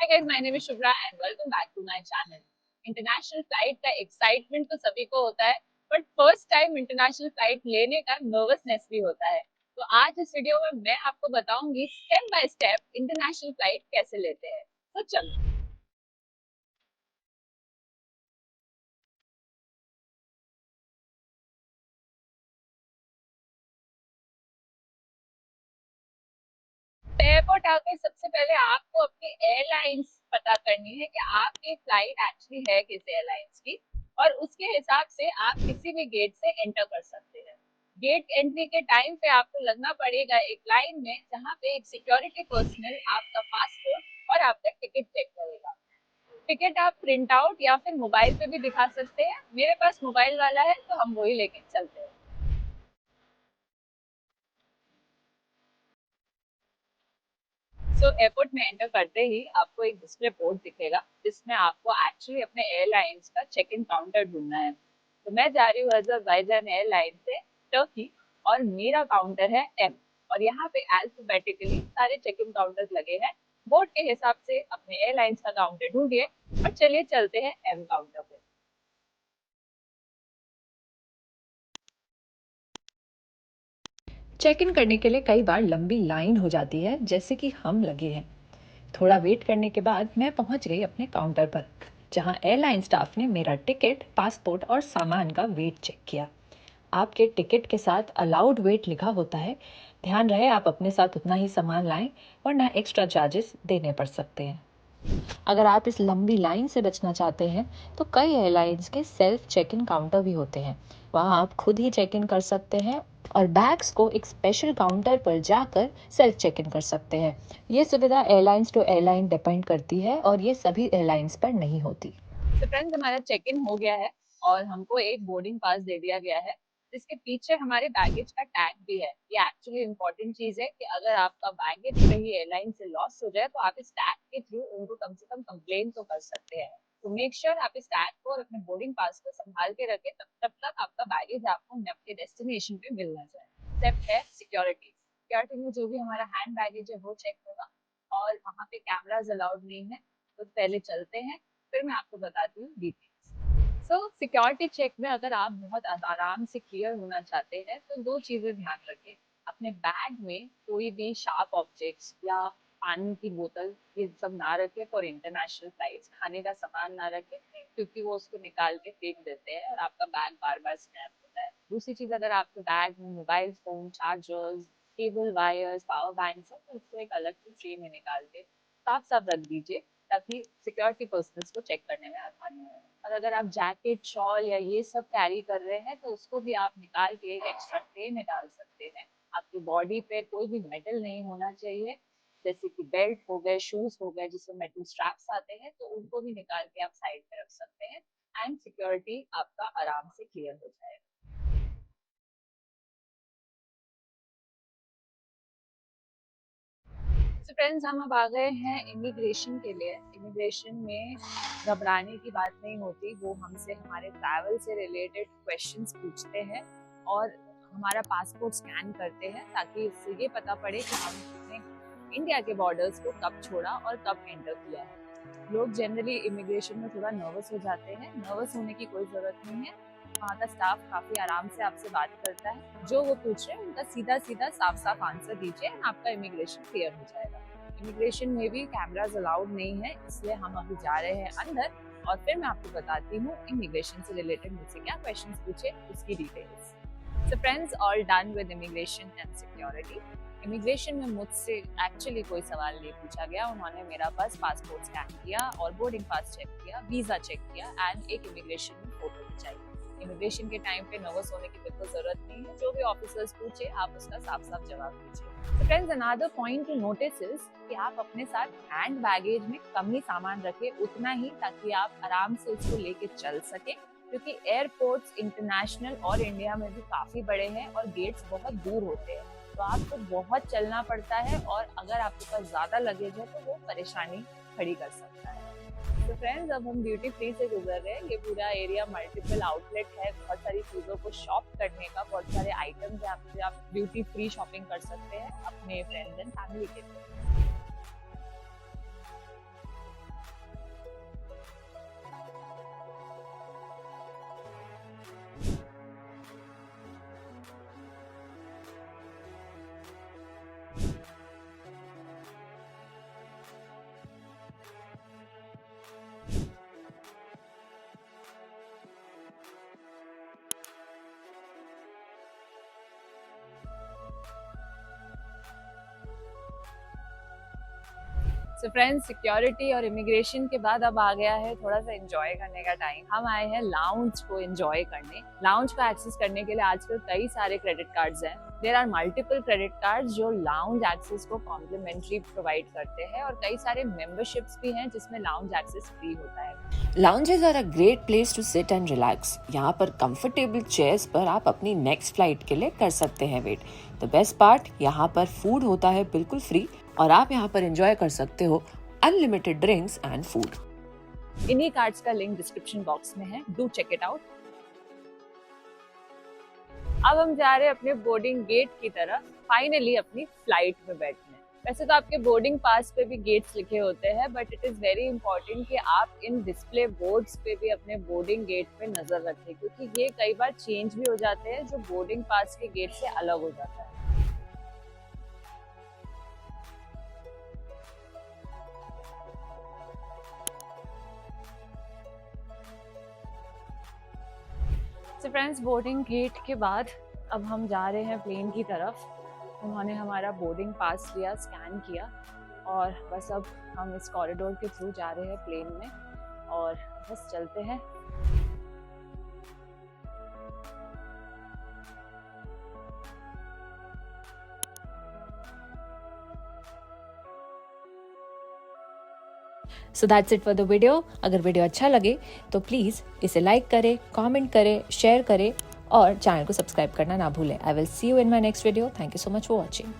Hi guys, my name is Shubhra and welcome back to my channel. International flight का excitement तो सभी को होता है, but first time international flight लेने का नर्वसनेस भी होता है। तो आज इस वीडियो में मैं आपको बताऊंगी step by step international flight कैसे लेते हैं। तो चलो, एयरपोर्ट आकर सबसे पहले आपको अपनी एयरलाइंस पता करनी है कि आपकी फ्लाइट एक्चुअली है किस एयरलाइंस की, और उसके हिसाब से आप किसी भी गेट से एंटर कर सकते हैं। गेट एंट्री के टाइम पे आपको लगना पड़ेगा एक लाइन में, जहाँ पे एक सिक्योरिटी पर्सनल आपका पासपोर्ट और आपका टिकट चेक करेगा। टिकट आप प्रिंट आउट या फिर मोबाइल पे भी दिखा सकते हैं। मेरे पास मोबाइल वाला है तो हम वही लेके चलते हैं। एयरपोर्ट में एंटर करते ही आपको एक डिस्प्ले बोर्ड दिखेगा, जिसमें आपको एक्चुअली अपने एयरलाइंस का चेक इन काउंटर ढूंढना है। तो मैं जा रही हूँ अजरबैजान एयरलाइन से टर्की, और मेरा काउंटर है एम। और यहाँ पे अल्फाबेटिकली सारे चेक इन काउंटर्स लगे हैं। बोर्ड के हिसाब से अपने एयरलाइंस का काउंटर ढूंढिए और चलिए चलते हैं एम काउंटर पे। चेक इन करने के लिए कई बार लंबी लाइन हो जाती है, जैसे कि हम लगे हैं। थोड़ा वेट करने के बाद मैं पहुंच गई अपने काउंटर पर, जहां एयरलाइन स्टाफ ने मेरा टिकट, पासपोर्ट और सामान का वेट चेक किया। आपके टिकट के साथ अलाउड वेट लिखा होता है। ध्यान रहे आप अपने साथ उतना ही सामान लाएं, वरना एक्स्ट्रा चार्जेस देने पड़ सकते हैं। अगर आप इस लंबी लाइन से बचना चाहते हैं, तो कई एयरलाइंस के सेल्फ चेक इन काउंटर भी होते हैं। वहां आप खुद ही चेक इन कर सकते हैं और बैग्स को एक स्पेशल काउंटर पर जाकर सेल्फ चेक इन कर सकते हैं। ये सुविधा एयरलाइंस टू एयरलाइन डिपेंड करती है और ये सभी एयरलाइंस पर नहीं होती। तो फ्रेंड्स, हमारा चेक इन हो गया है और हमको एक बोर्डिंग पास दे दिया गया है, जिसके पीछे हमारे बैगेज का टैग भी है। ये एक्चुअली इंपॉर्टेंट चीज है कि अगर आपका बैगेज कहीं एयरलाइन से लॉस हो जाए तो आप इस टैग के थ्रू उनको कम से कम कंप्लेन तो कर सकते हैं। तो मेक श्योर आप इस टैग को और अपने बोर्डिंग पास को संभाल के रखें, तब तक आपका बैगेज आपको अपने डेस्टिनेशन पे मिल ना जाए। स्टेप है सिक्योरिटी। सिक्योरिटी में जो भी हमारा हैंड बैगेज है वो चेक होगा, और वहाँ पे कैमराज अलाउड नहीं है। तो पहले चलते हैं, फिर मैं आपको बताती हूँ डिटेल्स। सिक्योरिटी चेक में अगर आप बहुत आराम से क्लियर होना चाहते हैं तो दो चीजें ध्यान रखें। अपने बैग में कोई भी शार्प ऑब्जेक्ट्स या पानी की बोतल ये सब ना रखें फॉर इंटरनेशनल फ्लाइट्स। खाने का सामान ना रखें, क्योंकि वो उसको निकाल के फेंक देते हैं और आपका बैग बार बार स्क्रैप होता है। दूसरी चीज, अगर आपके बैग में mobile phone, chargers, cable, wires, power bank सब, तो उसको एक अलग से ट्रे में निकाल के साफ साफ रख दीजिए, ताकि सिक्योरिटी पर्सनल्स को चेक करने में आसानी हो। और अगर आप जैकेट, शॉल या ये सब कैरी कर रहे हैं तो उसको भी आप निकाल के एक्स्ट्रा ट्रे में डाल सकते हैं। आपकी बॉडी पे कोई भी मेटल नहीं होना चाहिए, जैसे कि बेल्ट हो गए, शूज हो गए जिसमें मेटल स्ट्रैप्स आते हैं, तो उनको भी निकाल के आप साइड पे रख सकते हैं। एंड सिक्योरिटी आपका आराम से क्लियर हो जाएगा। तो फ्रेंड्स, हम अब आ गए हैं इमिग्रेशन के लिए। इमिग्रेशन में घबराने की बात नहीं होती, वो हमसे हमारे ट्रैवल से रिलेटेड क्वेश्चंस पूछते हैं और हमारा पासपोर्ट स्कैन करते हैं, ताकि इससे ये पता पड़े कि हमने इंडिया के बॉर्डर्स को कब छोड़ा और कब एंटर किया है। लोग जनरली इमिग्रेशन में थोड़ा नर्वस हो जाते हैं। नर्वस होने की कोई जरूरत नहीं है। वहाँ का स्टाफ काफी आराम से आपसे बात करता है। जो वो पूछ रहे हैं उनका सीधा सीधा साफ साफ आंसर दीजिए एंड आपका इमिग्रेशन क्लियर हो जाएगा। इमिग्रेशन में भी कैमराज अलाउड नहीं है, इसलिए हम अभी जा रहे हैं अंदर, और फिर मैं आपको बताती हूँ इमिग्रेशन से रिलेटेड मुझसे क्या क्वेश्चंस पूछे, उसकी details. So friends, all done with immigration and security. Immigration में मुझसे एक्चुअली कोई सवाल नहीं पूछा गया। उन्होंने मेरा बस पासपोर्ट स्कैन किया और बोर्डिंग पास चेक किया, वीजा चेक किया एंड एक इमिग्रेशन में फोटो खिंचाई। इमिग्रेशन के टाइम पे नर्वस होने की बिल्कुल जरूरत नहीं है। जो भी ऑफिसर्स पूछे आप उसका साफ साफ जवाब दीजिए। So friends, another point to notice is कि आप अपने साथ हैंड बैगेज में कम ही सामान रखें, उतना ही, ताकि आप आराम से उसको लेके चल सके, क्योंकि एयरपोर्ट्स इंटरनेशनल और इंडिया में भी काफी बड़े हैं और गेट्स बहुत दूर होते हैं, तो आपको बहुत चलना पड़ता है, और अगर आपके पास ज्यादा लगेज है तो वो परेशानी खड़ी कर सकता है। तो फ्रेंड्स, अब हम ड्यूटी फ्री से गुजर रहे हैं। ये पूरा एरिया मल्टीपल आउटलेट है, बहुत सारी चीजों को शॉप करने का, बहुत सारे आइटम्स है आपसे, आप ड्यूटी फ्री शॉपिंग कर सकते हैं अपने फ्रेंड्स एंड फैमिली के लिए। सो फ्रेंड्स, सिक्योरिटी और इमिग्रेशन के बाद अब आ गया है थोड़ा सा एंजॉय करने का टाइम। हम आए हैं लाउंज को एंजॉय करने। लाउंज को एक्सेस करने के लिए आजकल कई सारे क्रेडिट कार्ड्स हैं। There are multiple credit cards जो लाउंज एक्सेस को कॉम्प्लीमेंट्री प्रोवाइड करते हैं, और कई सारे मेंबरशिप्स भी हैं जिसमें लाउंज एक्सेस फ्री होता है। Lounges are a great place to sit and relax. यहाँ पर कंफर्टेबल चेयर्स पर आप अपनी नेक्स्ट फ्लाइट के लिए कर सकते हैं वेट। द बेस्ट पार्ट, यहाँ पर फूड होता है बिल्कुल फ्री, और आप यहाँ पर एंजॉय कर सकते हो अनलिमिटेड ड्रिंक्स एंड फूड। इन्हीं कार्ड्स का लिंक डिस्क्रिप्शन बॉक्स में है, डू चेक इट आउट। अब हम जा रहे हैं अपने बोर्डिंग गेट की तरफ, फाइनली अपनी फ्लाइट में बैठने। वैसे तो आपके बोर्डिंग पास पे भी गेट्स लिखे होते हैं, but it is very important कि आप इन डिस्प्ले बोर्ड्स पे भी अपने बोर्डिंग गेट पे नजर रखें, क्योंकि ये कई बार चेंज भी हो जाते हैं जो बोर्डिंग पास के गेट से अलग हो जाता है। तो फ्रेंड्स, बोर्डिंग गेट के बाद अब हम जा रहे हैं प्लेन की तरफ। उन्होंने हमारा बोर्डिंग पास लिया, स्कैन किया, और बस अब हम इस कॉरिडोर के थ्रू जा रहे हैं प्लेन में, और बस चलते हैं। So that's it for the video. अगर वीडियो अच्छा लगे तो प्लीज़ इसे लाइक करें, कमेंट करें, शेयर करें और चैनल को सब्सक्राइब करना ना भूलें। I will see you in my next video. Thank you so much for watching.